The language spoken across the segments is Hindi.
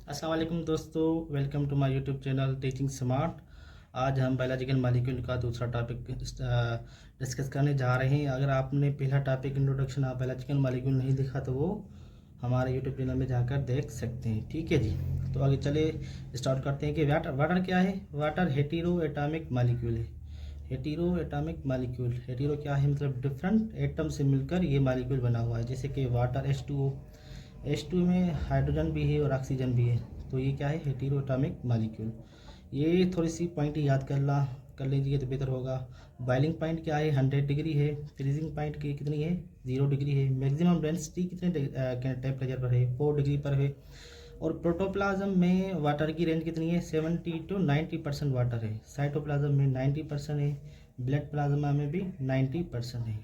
अस्सलाम वालेकुम दोस्तों, welcome to my YouTube channel teaching smart. आज हम बायोलॉजिकल मॉलिक्यूल का दूसरा टॉपिक डिस्कस करने जा रहे हैं। अगर आपने पहला topic introduction of biological molecule नहीं देखा तो वो हमारे यूट्यूब चैनल में जाकर देख सकते हैं। ठीक है जी, तो आगे चले स्टार्ट करते हैं कि वाटर क्या है। वाटर हेटेरो एटॉमिक मॉलिक्यूल है। हेटेरो एटॉमिक मॉलिक्यूल, हेटेरो क्या है मतलब डिफरेंट एटम से मिलकर ये मॉलिक्यूल बना हुआ है। जैसे कि वाटर H2O, H2 में हाइड्रोजन भी है और ऑक्सीजन भी है, तो ये क्या है हेटेरो एटॉमिक मॉलिक्यूल। ये थोड़ी सी पॉइंट याद कर लीजिए तो बेहतर होगा। बॉइलिंग पॉइंट क्या है 100 डिग्री है। फ्रीजिंग पॉइंट की कितनी है 0 डिग्री है। मैक्सिमम डेंसिटी कितने टेम्परेचर पर है 4 डिग्री पर है। और प्रोटोप्लाज्म में वाटर की रेंज कितनी है 70 to 90% वाटर है। साइटोप्लाज्म में 90% है। ब्लड प्लाज्मा में भी 90% है।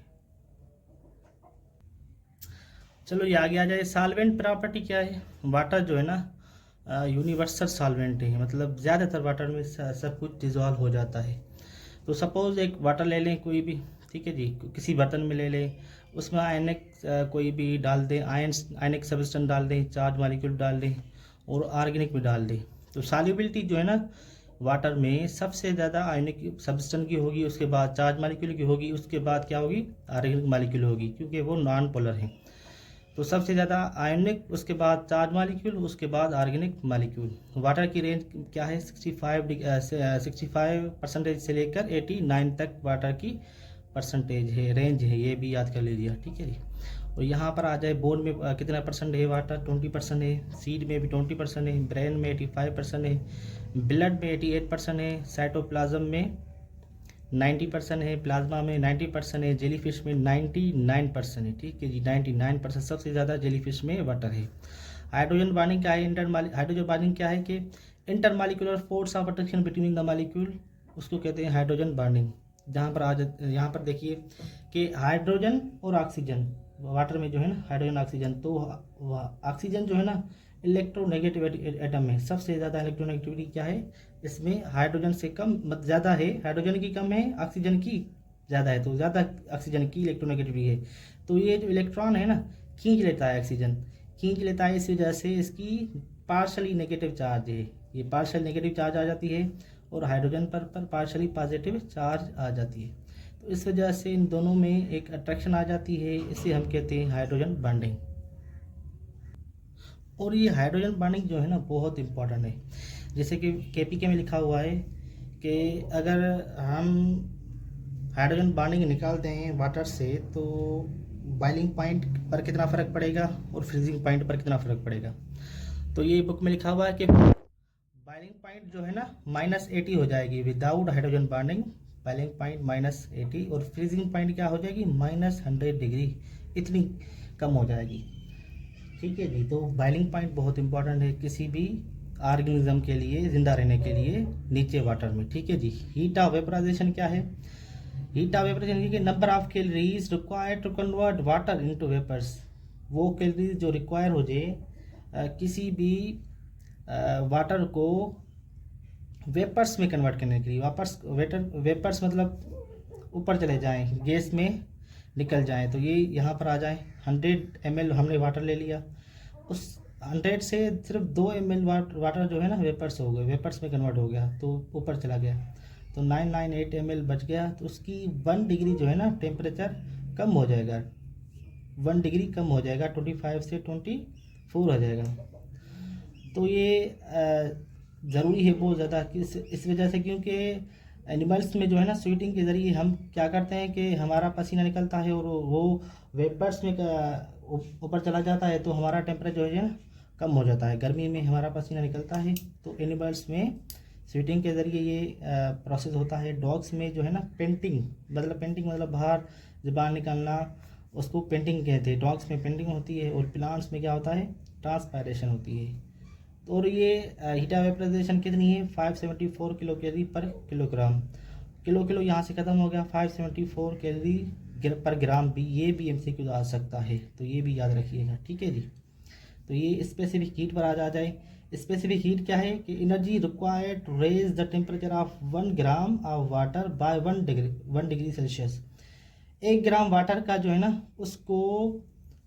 चलो ये आगे आ जाए। सॉल्वेंट प्रॉपर्टी क्या है। वाटर जो है ना यूनिवर्सल सॉल्वेंट है, मतलब ज़्यादातर वाटर में सब कुछ डिजॉल्व हो जाता है। तो सपोज़ एक वाटर ले लें कोई भी, ठीक है जी, किसी बर्तन में ले लें, उसमें आयनिक कोई भी डाल दें, आयनिक सब्सटेंस डाल दें, चार्ज मॉलिक्यूल डाल दें और ऑर्गेनिक भी डाल दें। तो सॉल्युबिलिटी जो है ना वाटर में सबसे ज़्यादा आयनिक सब्सटेंस की होगी, उसके बाद चार्ज मॉलिक्यूल की होगी, उसके बाद क्या होगी ऑर्गेनिक मॉलिक्यूल होगी, क्योंकि वो नॉन पोलर हैं। तो सबसे ज़्यादा आयनिक, उसके बाद चार्ज मॉलिक्यूल, उसके बाद ऑर्गेनिक मॉलिक्यूल। वाटर की रेंज क्या है 65% से लेकर 89 तक वाटर की परसेंटेज है, रेंज है, ये भी याद कर लीजिए। ठीक है जी। और यहाँ पर आ जाए बोन में कितना परसेंट है वाटर 20% है। सीड में भी 20% है। ब्रेन में 85% है। ब्लड में 88% है। साइटोप्लाज्म में 90% है। प्लाज्मा में 90% है। जेलीफिश में 99% है। ठीक है जी, 99%। सबसे ज़्यादा जेलीफिश में वाटर है। हाइड्रोजन बॉन्डिंग क्या है हाइड्रोजन बॉन्डिंग क्या है कि intermolecular force of attraction between the molecule, उसको कहते हैं हाइड्रोजन बॉन्डिंग। जहाँ पर यहाँ पर देखिए कि हाइड्रोजन और ऑक्सीजन वाटर में जो है ना हाइड्रोजन ऑक्सीजन, तो ऑक्सीजन जो है ना इलेक्ट्रोनेगेटिव एटम है। सबसे ज़्यादा इलेक्ट्रोनेगेटिविटी क्या है इसमें हाइड्रोजन से कम ज़्यादा है, हाइड्रोजन की कम है, ऑक्सीजन की ज़्यादा है, तो ज़्यादा ऑक्सीजन की इलेक्ट्रोनेगेटिविटी है। तो ये जो इलेक्ट्रॉन है ना खींच लेता है, ऑक्सीजन खींच लेता है, इस वजह से इसकी पार्शली नेगेटिव चार्ज है, ये पार्शल नेगेटिव चार्ज आ जाती है, और हाइड्रोजन पर पार्शली पॉजिटिव चार्ज आ जाती है। तो इस वजह से इन दोनों में एक अट्रैक्शन आ जाती है, इसे हम कहते हैं हाइड्रोजन बॉन्डिंग। और ये हाइड्रोजन बॉन्डिंग जो है ना बहुत इंपॉर्टेंट है। जैसे कि केपीके में लिखा हुआ है कि अगर हम हाइड्रोजन बॉन्डिंग निकालते हैं वाटर से तो बॉइलिंग पॉइंट पर कितना फ़र्क पड़ेगा और फ्रीजिंग पॉइंट पर कितना फ़र्क पड़ेगा। तो ये बुक में लिखा हुआ है कि बॉइलिंग पॉइंट जो है ना -80 हो जाएगी without hydrogen bonding, boiling point -80, और फ्रीजिंग पॉइंट क्या हो जाएगी -100 डिग्री, इतनी कम हो जाएगी। ठीक है जी। तो बॉइलिंग पॉइंट बहुत इंपॉर्टेंट है किसी भी ऑर्गेनिज्म के लिए, जिंदा रहने के लिए नीचे वाटर में। ठीक है जी। हीट ऑफ वेपराइजेशन क्या है। हीट ऑफ वेपराइजेशन के number of calories required to convert water into vapours. वो कैलोरीज जो रिक्वायर हो जाए किसी भी वाटर को वेपर्स में कन्वर्ट करने के लिए, वेपर्स मतलब ऊपर चले जाएं, गैस में निकल जाएं, तो ये यहाँ पर आ जाएं। 100 ml हमने वाटर ले लिया, उस 100 से सिर्फ 2 ml वाटर जो है ना वेपर्स हो गए, वेपर्स में कन्वर्ट हो गया, तो ऊपर चला गया, तो 998 ml बच गया। तो उसकी 1 डिग्री जो है ना टेम्परेचर कम हो जाएगा, 1 डिग्री कम हो जाएगा, 25 से 24 हो जाएगा। तो ये ज़रूरी है बहुत ज़्यादा, इस वजह से क्योंकि एनिमल्स में जो है ना स्वीटिंग के ज़रिए हम क्या करते हैं कि हमारा पसीना निकलता है और वो वेपर्स में ऊपर चला जाता है, तो हमारा टेम्परेचर जो है ना कम हो जाता है। गर्मी में हमारा पसीना निकलता है, तो एनिमल्स में स्वीटिंग के ज़रिए ये प्रोसेस होता है। डॉग्स में जो है ना पेंटिंग मतलब बाहर ज़बान निकालना, उसको पेंटिंग कहते हैं। डॉग्स में पेंटिंग होती है, और प्लांट्स में क्या होता है ट्रांसपायरेशन होती है। और ये हीट ऑफ वेपराइजेशन कितनी है 574 किलो कैलोरी पर किलोग्राम। किलो यहाँ से ख़त्म हो गया, 574 कैलोरी पर ग्राम भी, ये भी MCQ आ सकता है, तो ये भी याद रखिएगा। ठीक है जी। तो ये स्पेसिफिक हीट पर आ जाए। स्पेसिफिक हीट क्या है कि energy required to raise the temperature of 1 gram of water by 1 degree Celsius. 1 gram water का जो है ना उसको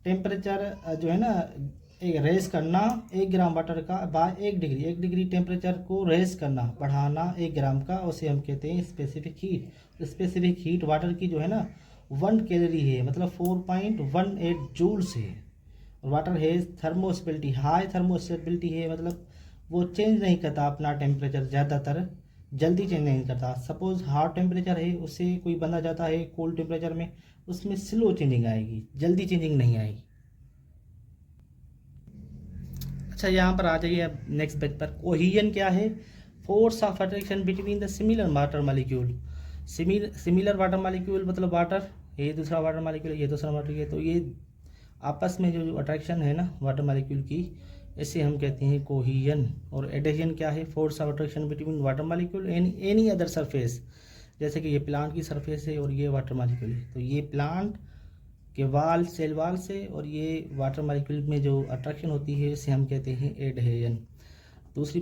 टेम्परेचर जो है ना एक रेस करना 1 ग्राम वाटर का बाय 1 डिग्री टेम्परेचर को रेस करना, बढ़ाना 1 ग्राम का, उसे हम कहते हैं specific heat. Specific heat water की जो है ना 1 कैलोरी है, मतलब 4.18 जूल्स है। वाटर हैज़ थर्मोस्टेबिलिटी, हाई थर्मोस्टेबिलिटी है, मतलब वो चेंज नहीं करता अपना टेम्परेचर, ज़्यादातर जल्दी चेंज नहीं करता। सपोज़ हार्ड टेम्परेचर है, उससे कोई बंदा जाता है कोल्ड टेम्परेचर में, उसमें स्लो चेंजिंग आएगी, जल्दी चेंजिंग नहीं आएगी। अच्छा, यहाँ पर आ जाइए अब नेक्स्ट पेज पर। कोहीजन क्या है? Force of attraction between the similar water molecule. Similar water molecule मतलब वाटर, ये दूसरा वाटर मॉलिक्यूल, ये दूसरा मॉलिक्यूल, तो ये आपस में जो अट्रैक्शन है ना वाटर मॉलिक्यूल की, इसे हम कहते हैं कोहीजन। और एडेजन क्या है? Force of attraction between water molecule and any other surface. जैसे कि ये प्लांट की सरफेस है और ये वाटर मॉलिक्यूल है, तो ये प्लांट के वाल, सेल वाल से, और ये वाटर मॉलिक्यूल में जो अट्रैक्शन होती है इसे हम कहते हैं एडहेजन। दूसरी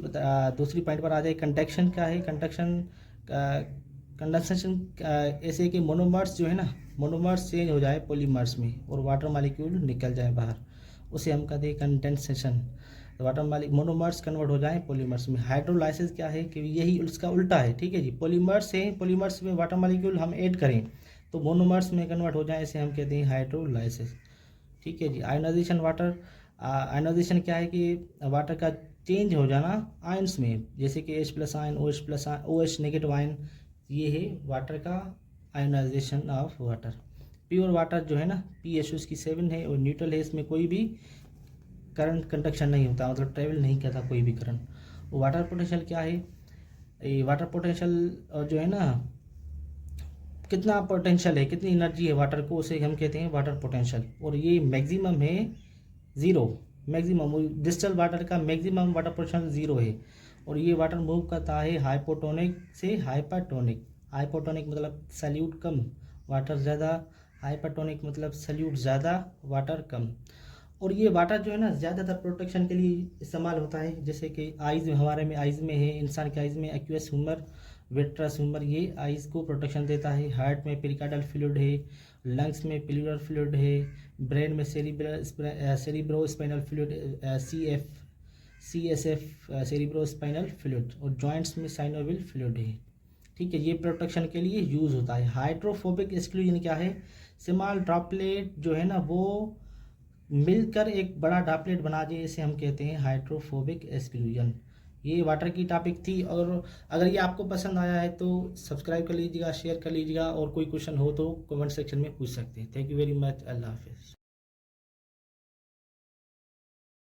पॉइंट पर आ जाए, कंडक्शन क्या है? कंडेंसेशन ऐसे कि मोनोमर्स जो है ना, मोनोमर्स चेंज हो जाए पॉलीमर्स में और वाटर मॉलिक्यूल निकल जाए बाहर, उसे हम कहते हैं कंडेंसेशन। तो वाटर मोनोमर्स कन्वर्ट हो जाए पॉलीमर्स में। हाइड्रोलाइसिस क्या है? कि यही उसका उल्टा है, ठीक है जी। पॉलीमर्स से, पॉलीमर्स में वाटर मॉलिक्यूल हम ऐड करें तो मोनोमर्स में कन्वर्ट हो जाए, इसे हम कहते हैं हाइड्रोलाइसिस, ठीक है जी। आयोनाइजेशन वाटर, आयोनाइजेशन क्या है? कि वाटर का चेंज हो जाना आयंस में, जैसे कि H+ ion, OH+ ion, OH negative ion, ये है वाटर का ionisation of water. Pure water जो है ना, pH उसकी 7 है और न्यूट्रल है, इसमें कोई भी करंट कंडक्शन नहीं होता, मतलब ट्रेवल नहीं करता कोई भी करंट। वाटर पोटेंशियल क्या है? ये वाटर पोटेंशियल जो है ना, कितना पोटेंशियल है, कितनी एनर्जी है वाटर को, उसे हम कहते हैं वाटर पोटेंशियल। और ये मैक्सिमम है 0, मैक्सिमम डिस्टल वाटर का मैक्सिमम वाटर पोटेंशियल 0 है। और ये वाटर मूव करता है हाइपोटोनिक से हाइपरटोनिक। हाइपोटोनिक मतलब सैल्यूट कम, वाटर ज़्यादा, हाइपरटोनिक मतलब सैल्यूट ज़्यादा, वाटर कम। और ये वाटर जो है ना ज़्यादातर प्रोटेक्शन के लिए इस्तेमाल होता है, जैसे कि आइज़ में, हमारे में आइज़ में है, इंसान के आइज़ में एक्वस ह्यूमर, विट्रस ह्यूमर, ये आइज़ को प्रोटेक्शन देता है। हार्ट में पेरिकार्डल फ्लूइड है, लंग्स में प्लूरल फ्लूइड है, ब्रेन में cerebro spinal fluid, CSF cerebro spinal fluid, और जॉइंट्स में साइनोविल फ्लूइड है, ठीक है। ये प्रोटेक्शन के लिए यूज़ होता है। हाइड्रोफोबिक एक्सक्लूजन क्या है? स्मॉल ड्रॉपलेट जो है ना वो मिलकर एक बड़ा ड्रॉपलेट बना दे, इसे हम कहते हैं हाइड्रोफोबिक एक्सक्लूजन। ये वाटर की टॉपिक थी, और अगर ये आपको पसंद आया है तो सब्सक्राइब कर लीजिएगा, शेयर कर लीजिएगा, और कोई क्वेश्चन हो तो कमेंट सेक्शन में पूछ सकते हैं। Thank you very much. अल्लाह हाफिज़।